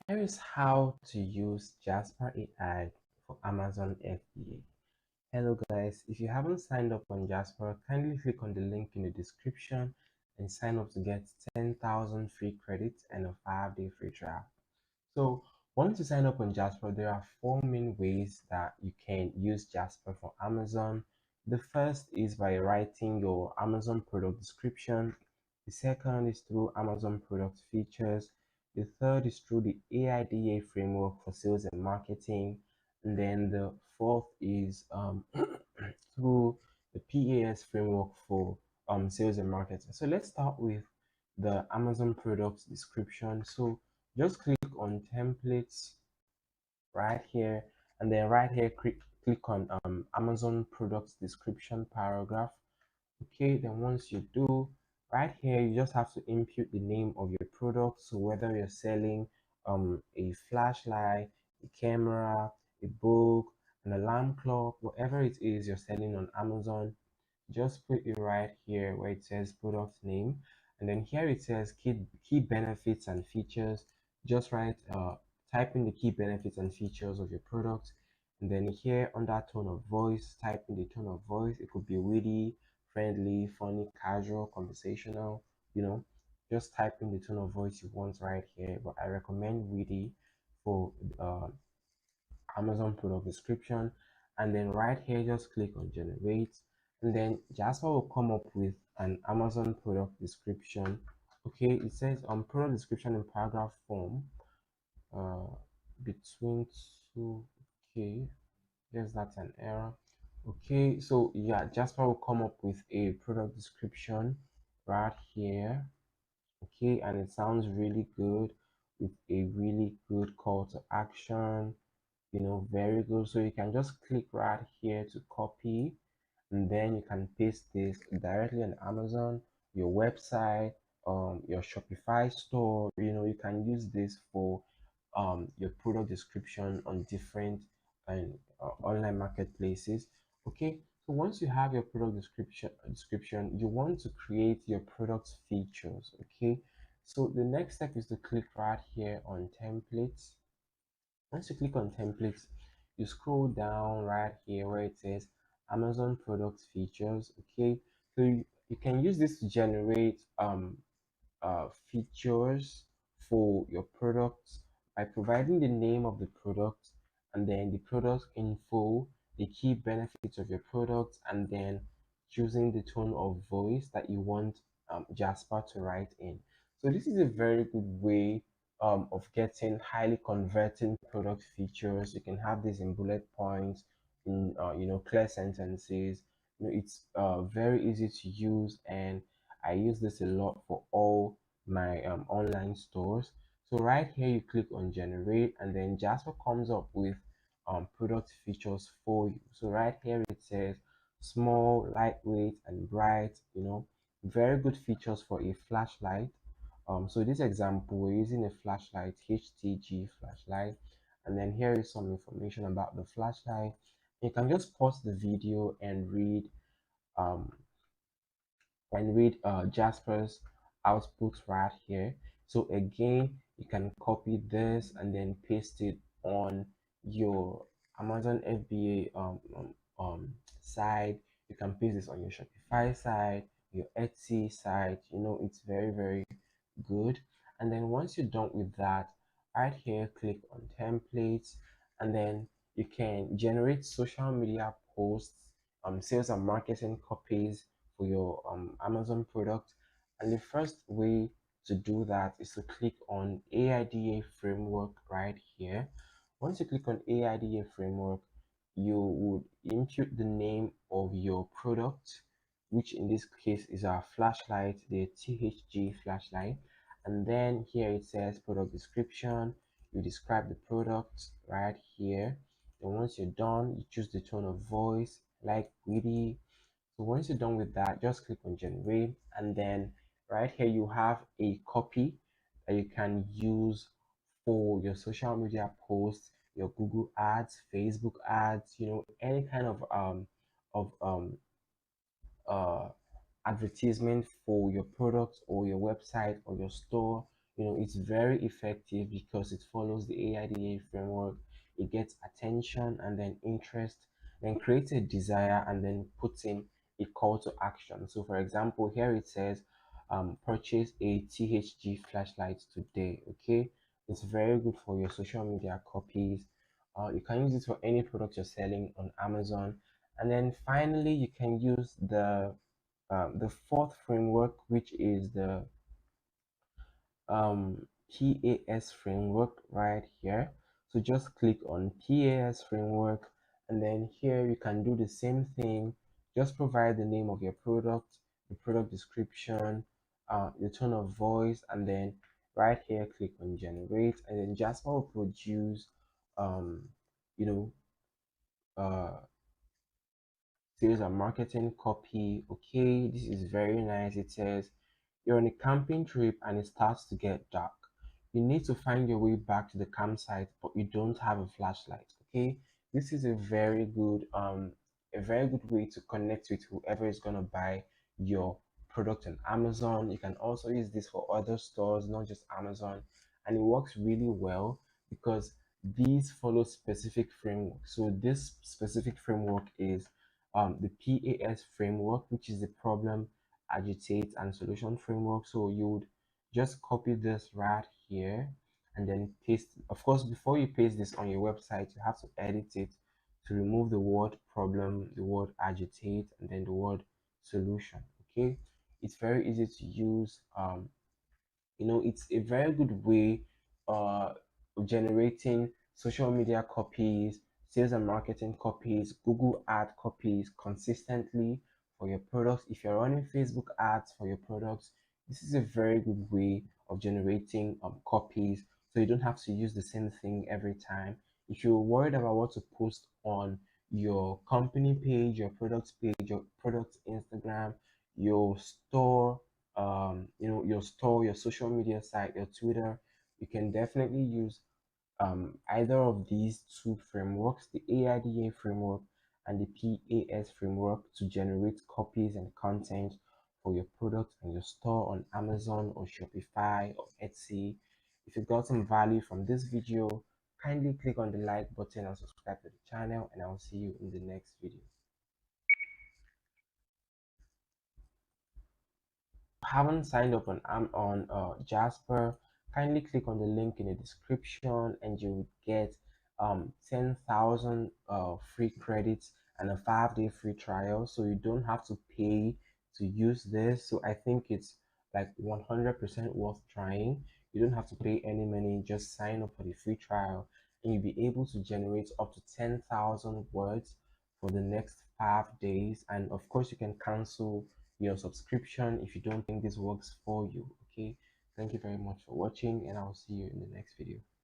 Here is how to use Jasper AI for Amazon FBA. Hello guys, if you haven't signed up on Jasper, kindly click on the link in the description and sign up to get 10,000 free credits and a 5-day free trial. So once you sign up on Jasper, there are four main ways that you can use Jasper for Amazon. The first is by writing your Amazon product description. The second is through Amazon product features. The third is through the AIDA framework for sales and marketing. And then the fourth is through the PAS framework for sales and marketing. So let's start with the Amazon product description. So just click on templates right here, and then right here click on Amazon products description paragraph. Okay, then once you do, right here you just have to input the name of your product. So whether you're selling a flashlight, a camera, a book, an alarm clock, whatever it is you're selling on Amazon, just put it right here where it says product name, and then here it says key benefits and features. Just write type in the key benefits and features of your product, and then here under tone of voice, type in the tone of voice. It could be witty, friendly, funny, casual, conversational, you know. Just type in the tone of voice you want right here, but I recommend witty for Amazon product description. And then right here just click on generate, and then Jasper will come up with an Amazon product description. Okay, it says product description in paragraph form, uh between two. Okay, guess that's an error. Okay, so yeah, Jasper will come up with a product description right here. Okay, and it sounds really good with a really good call to action, very good. So you can just click right here to copy, and then you can paste this directly on Amazon, your website, your Shopify store. You can use this for your product description on different and online marketplaces. Okay, so once you have your product description, you want to create your product features. Okay, so the next step is to click right here on templates. Once you click on templates, you scroll down right here where it says Amazon product features. Okay, so you can use this to generate features for your products by providing the name of the product, and then the product info, the key benefits of your product, and then choosing the tone of voice that you want Jasper to write in. So this is a very good way of getting highly converting product features. You can have this in bullet points, in clear sentences. It's very easy to use, and I use this a lot for all my online stores. So right here you click on generate, and then Jasper comes up with product features for you. So right here it says small, lightweight, and bright. Very good features for a flashlight. So this example, we're using a flashlight, HTG flashlight, and then here is some information about the flashlight. You can just pause the video and um, read Jasper's output right here. So again, you can copy this and then paste it on your Amazon FBA side. You can paste this on your Shopify side, your Etsy side. It's very, very good. And then once you're done with that, right here, click on templates, and then you can generate social media posts, sales and marketing copies for your Amazon product. And the first way to do that is to click on AIDA framework right here. Once you click on AIDA framework, you would input the name of your product, which in this case is our flashlight, the THG flashlight. And then here it says product description. You describe the product right here. And once you're done, you choose the tone of voice, like witty. So once you're done with that, just click on generate, and then right here you have a copy that you can use for your social media posts, your Google ads, Facebook ads, any kind of uh advertisement for your product or your website or your store. It's very effective because it follows the AIDA framework. It gets attention and then interest, then creates a desire, and then puts in a call to action. So, for example, here it says, purchase a THG flashlight today. Okay, it's very good for your social media copies. You can use it for any product you're selling on Amazon. And then finally, you can use the fourth framework, which is the PAS framework right here. So just click on PAS framework, and then here you can do the same thing. Just provide the name of your product, the product description, the tone of voice, and then right here click on generate, and then Jasper will produce um, you know uh, sales and marketing copy. Okay, this is very nice. It says you're on a camping trip and it starts to get dark. You need to find your way back to the campsite, but you don't have a flashlight. Okay, this is a very good way to connect with whoever is gonna buy your product on Amazon. You can also use this for other stores, not just Amazon, and it works really well because these follow specific framework. So this specific framework is the PAS framework, which is the problem, agitate, and solution framework. So you would just copy this right here and then paste. Of course, before you paste this on your website, you have to edit it to remove the word problem, the word agitate, and then the word solution. Okay, it's very easy to use. It's a very good way of generating social media copies, sales and marketing copies, Google ad copies consistently for your products. If you're running Facebook ads for your products, this is a very good way of generating copies, so you don't have to use the same thing every time. If you're worried about what to post on your company page, your products page, your products Instagram, your store, your store, your social media site, your Twitter, you can definitely use either of these two frameworks, the AIDA framework and the PAS framework, to generate copies and content for your product and your store on Amazon or Shopify or Etsy. If you got some value from this video, kindly click on the like button and subscribe to the channel, and I'll see you in the next video. Haven't signed up on Jasper, kindly click on the link in the description and you will get 10,000 free credits and a 5-day free trial, so you don't have to pay to use this. So I think it's like 100% worth trying. You don't have to pay any money, just sign up for the free trial and you'll be able to generate up to 10,000 words for the next 5 days. And of course, you can cancel your subscription if you don't think this works for you. Okay, thank you very much for watching, and I'll see you in the next video.